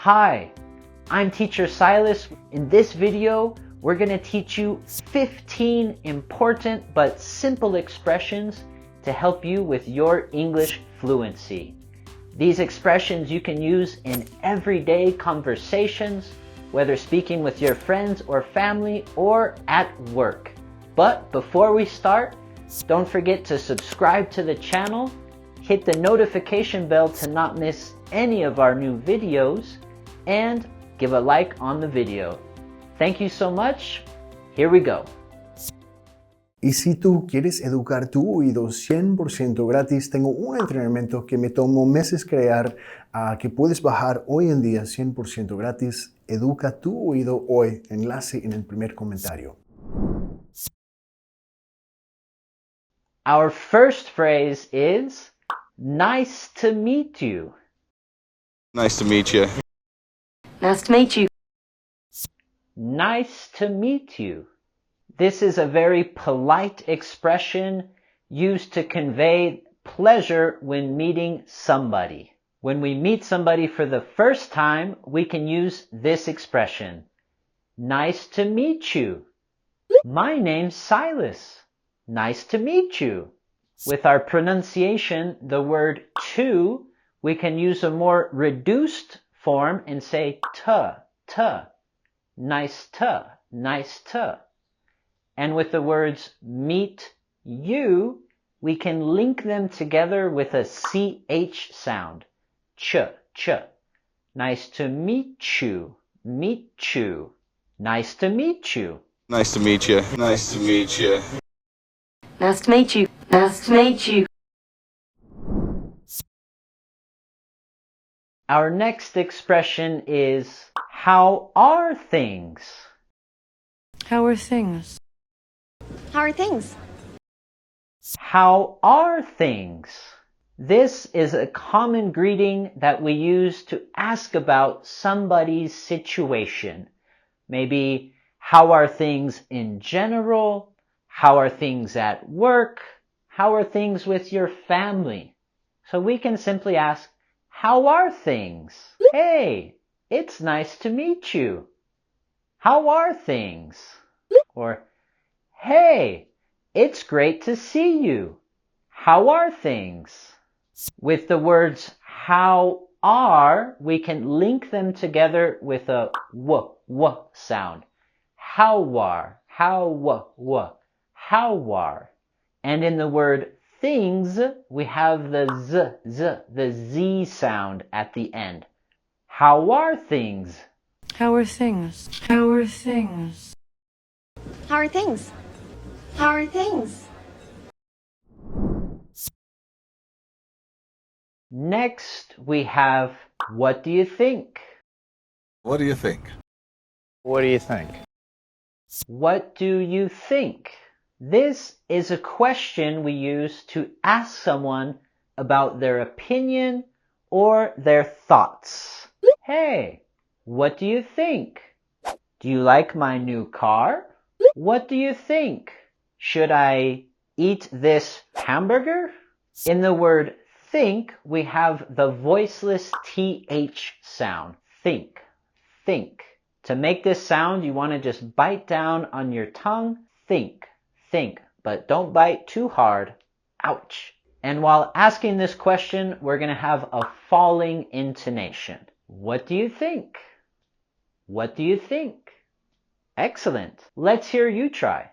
Hi, I'm Teacher Silas. In this video, we're going to teach you 15 important but simple expressions to help you with your English fluency. These expressions you can use in everyday conversations, whether speaking with your friends or family or at work. But before we start, don't forget to subscribe to the channel, hit the notification bell to not miss any of our new videos, and give a like on the video. Thank you so much. Here we go. Y si tú quieres educar tu oído 100% gratis, tengo un entrenamiento que me tomó meses crear, que puedes bajar hoy en día 100% gratis. Educa tu oído hoy. Enlace en el primer comentario. Our first phrase is, nice to meet you. Nice to meet you. Nice to meet you. Nice to meet you. This is a very polite expression used to convey pleasure when meeting somebody. When we meet somebody for the first time, we can use this expression. Nice to meet you. My name's Silas. Nice to meet you. With our pronunciation, the word to, we can use a more reduced form and say t. Nice to. And with the words meet you, we can link them together with a ch sound. Ch. Nice to meet you. Meet you. Nice to meet you. Nice to meet you. Nice to meet you. Nice to meet you. Nice to meet you. Our next expression is, how are things? How are things? How are things? How are things? This is a common greeting that we use to ask about somebody's situation. Maybe, how are things in general? How are things at work? How are things with your family? So we can simply ask, how are things? Hey, it's nice to meet you. How are things? Or, hey, it's great to see you. How are things? With the words how are, we can link them together with a w sound. How are, how are. And in the word things, we have the z sound at the end. How are things? How are things? How are things? How are things? How are things? Next, we have, what do you think? What do you think? What do you think? What do you think? This is a question we use to ask someone about their opinion or their thoughts. Hey, what do you think? Do you like my new car? What do you think? Should I eat this hamburger? In the word think, we have the voiceless th sound. Think. To make this sound, you want to just bite down on your tongue. Think, but don't bite too hard. Ouch. And while asking this question, we're going to have a falling intonation. What do you think? What do you think? Excellent. Let's hear you try.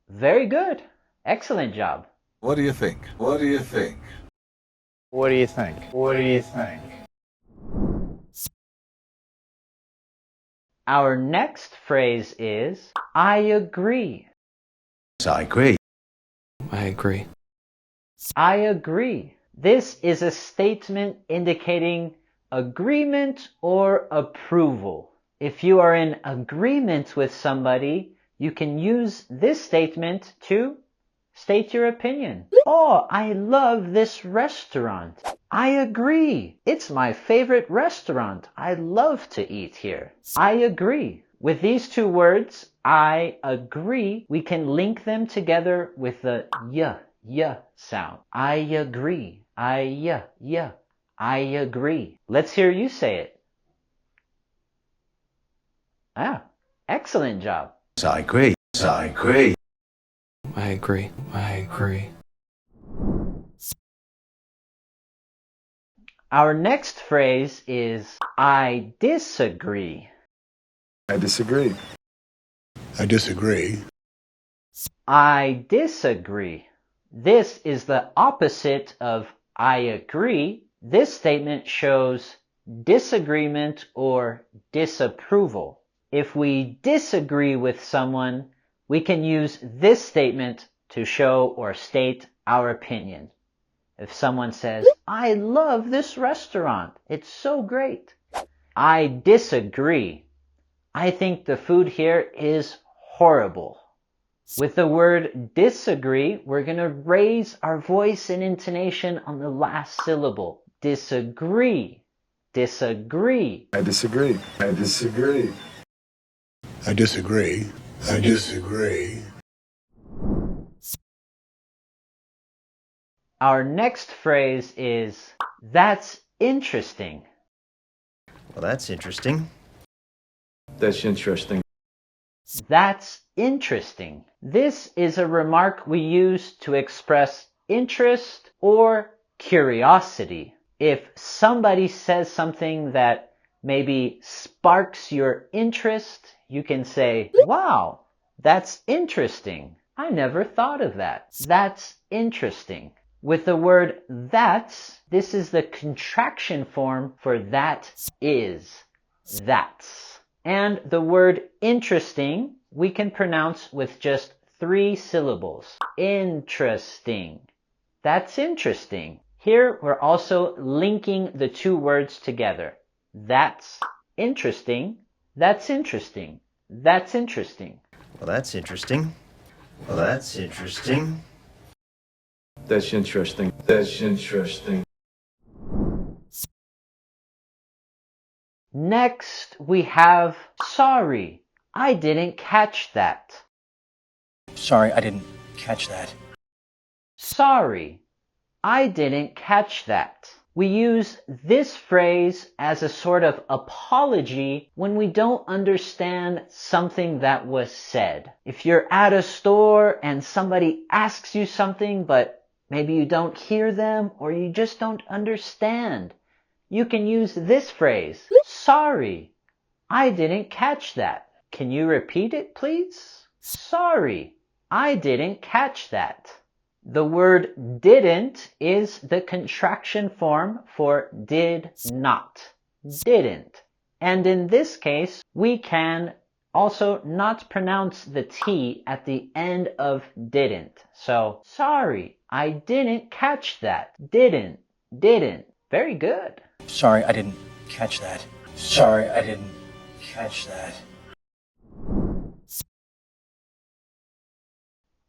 Very good. Excellent job. What do you think? What do you think? What do you think? What do you think? Our next phrase is, I agree. I agree. I agree. I agree. This is a statement indicating agreement or approval. If you are in agreement with somebody, you can use this statement to state your opinion. Oh, I love this restaurant. I agree. It's my favorite restaurant. I love to eat here. I agree. With these two words, I agree, we can link them together with the y sound. I agree. I agree. Let's hear you say it. Ah, excellent job. I agree. I agree. I agree. I agree. Our next phrase is I disagree. I disagree. I disagree. I disagree. This is the opposite of I agree. This statement shows disagreement or disapproval. If we disagree with someone, we can use this statement to show or state our opinion. If someone says, I love this restaurant, it's so great. I disagree. I think the food here is horrible. With the word disagree, we're going to raise our voice and intonation on the last syllable. Disagree. Disagree. I disagree. I disagree. I disagree. I disagree. Our next phrase is, that's interesting. Well, that's interesting. That's interesting. That's interesting. This is a remark we use to express interest or curiosity. If somebody says something that maybe sparks your interest, you can say, wow, that's interesting. I never thought of that. That's interesting. With the word that's, this is the contraction form for that is. That's. And the word interesting, we can pronounce with just 3 syllables. Interesting. That's interesting. Here we're also linking the 2 words together. That's interesting. That's interesting. That's interesting. Well, that's interesting. Well, that's interesting. That's interesting. That's interesting. Next, we have sorry. I didn't catch that. Sorry, I didn't catch that. Sorry. I didn't catch that. We use this phrase as a sort of apology when we don't understand something that was said. If you're at a store and somebody asks you something, but maybe you don't hear them or you just don't understand, you can use this phrase. Sorry, I didn't catch that. Can you repeat it, please? Sorry, I didn't catch that. The word didn't is the contraction form for did not. Didn't. And in this case, we can also not pronounce the T at the end of didn't. So, sorry, I didn't catch that. Didn't. Very good. Sorry, I didn't catch that. Sorry, I didn't catch that.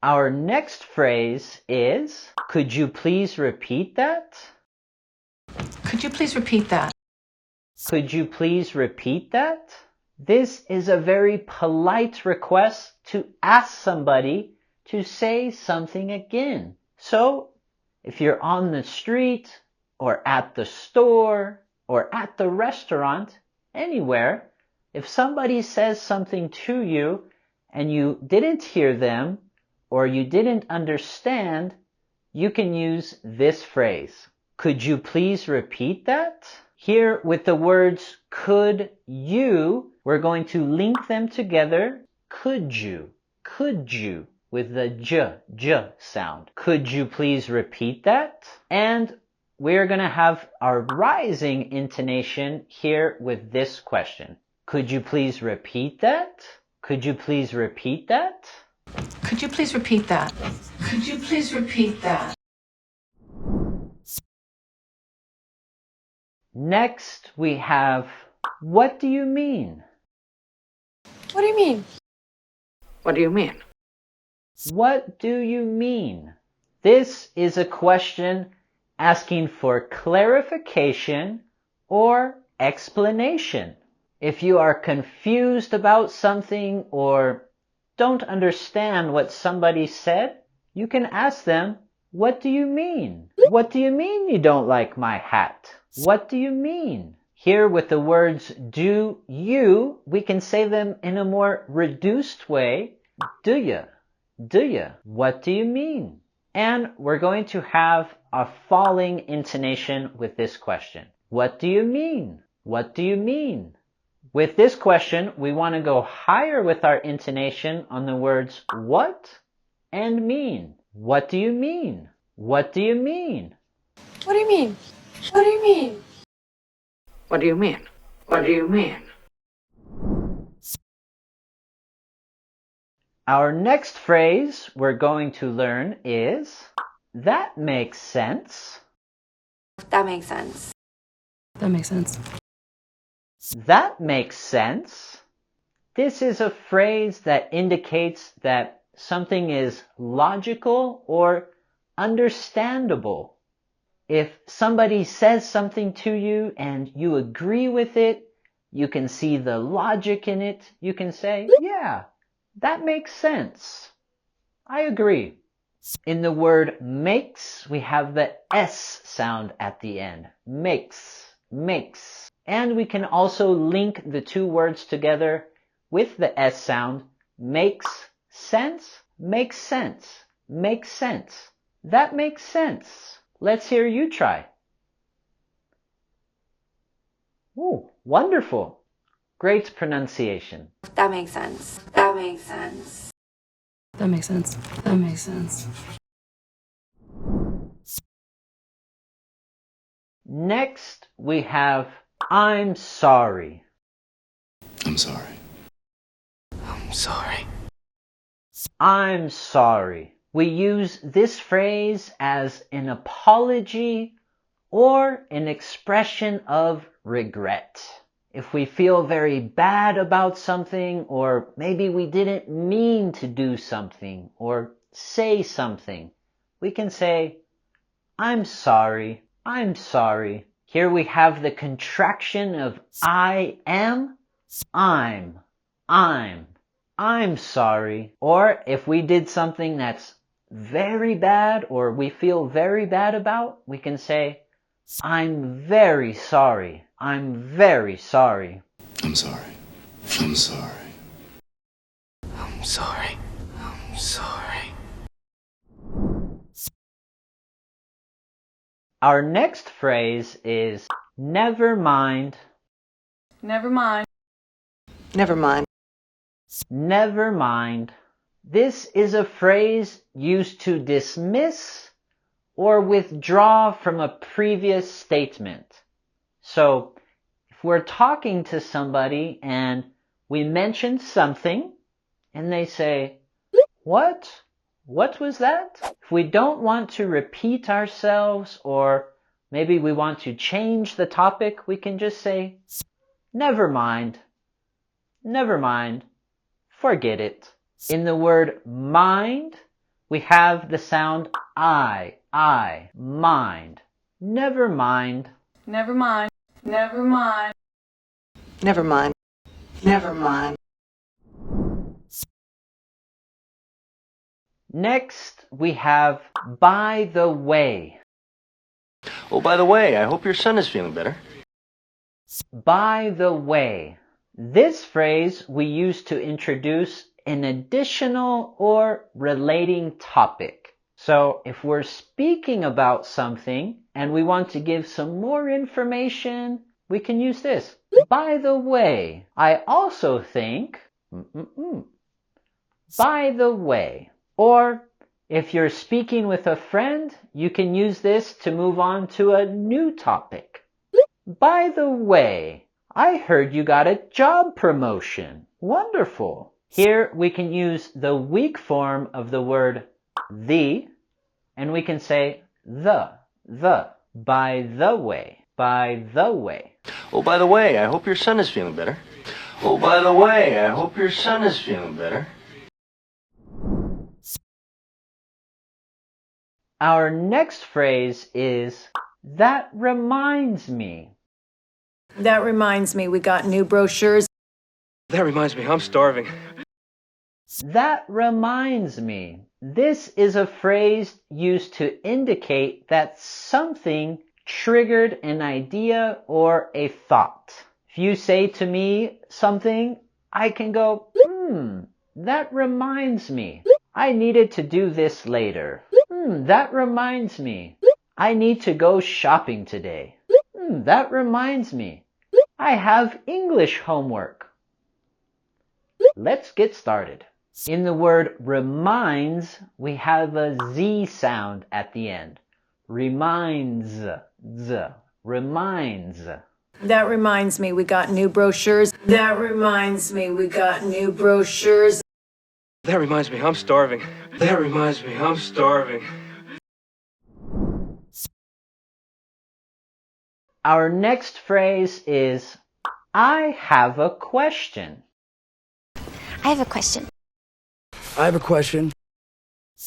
Our next phrase is, could you please repeat that? Could you please repeat that? Could you please repeat that? This is a very polite request to ask somebody to say something again. So, if you're on the street, or at the store, or at the restaurant, anywhere, if somebody says something to you and you didn't hear them, or you didn't understand, you can use this phrase. Could you please repeat that? Here with the words could you, we're going to link them together. Could you, with the j sound. Could you please repeat that? And we're going to have our rising intonation here with this question. Could you please repeat that? Could you please repeat that? Could you please repeat that? Could you please repeat that? Next, we have, what do you mean? What do you mean? What do you mean? What do you mean? This is a question asking for clarification or explanation. If you are confused about something or don't understand what somebody said, you can ask them, What do you mean? What do you mean you don't like my hat? What do you mean? Here with the words do you, we can say them in a more reduced way. Do ya? Do ya? What do you mean? And we're going to have a falling intonation with this question. What do you mean? What do you mean? With this question, we want to go higher with our intonation on the words what and mean. What do you mean? What do you mean? What do you mean? What do you mean? What do you mean? What do you mean? Our next phrase we're going to learn is, that makes sense. That makes sense. That makes sense. That makes sense. This is a phrase that indicates that something is logical or understandable. If somebody says something to you and you agree with it, you can see the logic in it. You can say, yeah, that makes sense. I agree. In the word makes, we have the S sound at the end. Makes, makes. And we can also link the two words together with the S sound. Makes sense, makes sense, makes sense. That makes sense. Let's hear you try. Ooh, wonderful. Great pronunciation. That makes sense. That makes sense. That makes sense. That makes sense. Next, we have I'm sorry. I'm sorry. I'm sorry. I'm sorry. We use this phrase as an apology or an expression of regret. If we feel very bad about something, or maybe we didn't mean to do something or say something, we can say, I'm sorry, I'm sorry. Here we have the contraction of I am, I'm sorry. Or if we did something that's very bad or we feel very bad about, we can say, I'm very sorry. I'm very sorry. I'm sorry. I'm sorry. I'm sorry. I'm sorry. Our next phrase is never mind. Never mind. Never mind. Never mind. This is a phrase used to dismiss or withdraw from a previous statement. So, if we're talking to somebody and we mention something and they say, what? What was that? If we don't want to repeat ourselves or maybe we want to change the topic, we can just say, never mind. Never mind. Forget it. In the word mind, we have the sound I, mind. Never mind. Never mind. Never mind. Never mind. Never mind. Next, we have by the way. Oh, by the way, I hope your son is feeling better. By the way. This phrase we use to introduce an additional or relating topic. So if we're speaking about something and we want to give some more information, we can use this. By the way, I also think, by the way. Or if you're speaking with a friend, you can use this to move on to a new topic. By the way, I heard you got a job promotion. Wonderful. Here we can use the weak form of the word the, and we can say the, by the way, by the way. Oh, by the way, I hope your son is feeling better. Oh, by the way, I hope your son is feeling better. Our next phrase is, that reminds me. That reminds me, we got new brochures. That reminds me, I'm starving. That reminds me. This is a phrase used to indicate that something triggered an idea or a thought. If you say to me something, I can go, that reminds me. I needed to do this later. That reminds me. I need to go shopping today. That reminds me. I have English homework. Let's get started. In the word reminds, we have a Z sound at the end. Reminds, z, reminds. That reminds me we got new brochures. That reminds me we got new brochures. That reminds me, I'm starving. That reminds me, I'm starving. Our next phrase is, I have a question. I have a question. I have a question.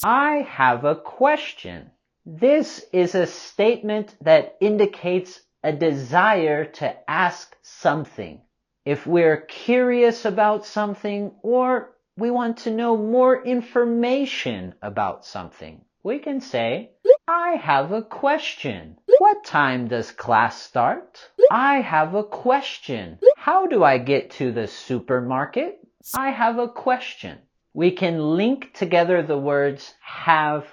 I have a question. This is a statement that indicates a desire to ask something. If we're curious about something or we want to know more information about something, we can say, I have a question. What time does class start? I have a question. How do I get to the supermarket? I have a question. We can link together the words have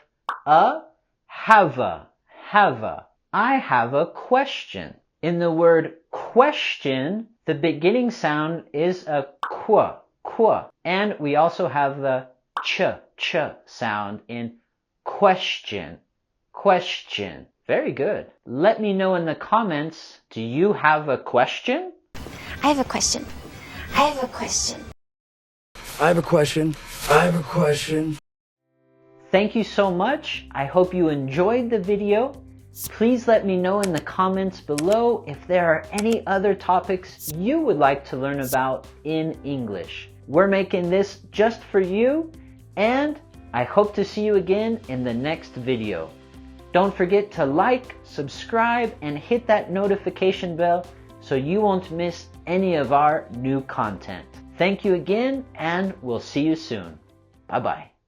a, have a, have a. I have a question. In the word question, the beginning sound is a qu, qu. And we also have the ch, ch sound in question, question. Very good. Let me know in the comments, do you have a question? I have a question. I have a question. I have a question. I have a question. Thank you so much. I hope you enjoyed the video. Please let me know in the comments below if there are any other topics you would like to learn about in English. We're making this just for you, and I hope to see you again in the next video. Don't forget to like, subscribe, and hit that notification bell so you won't miss any of our new content. Thank you again, and we'll see you soon. Bye-bye.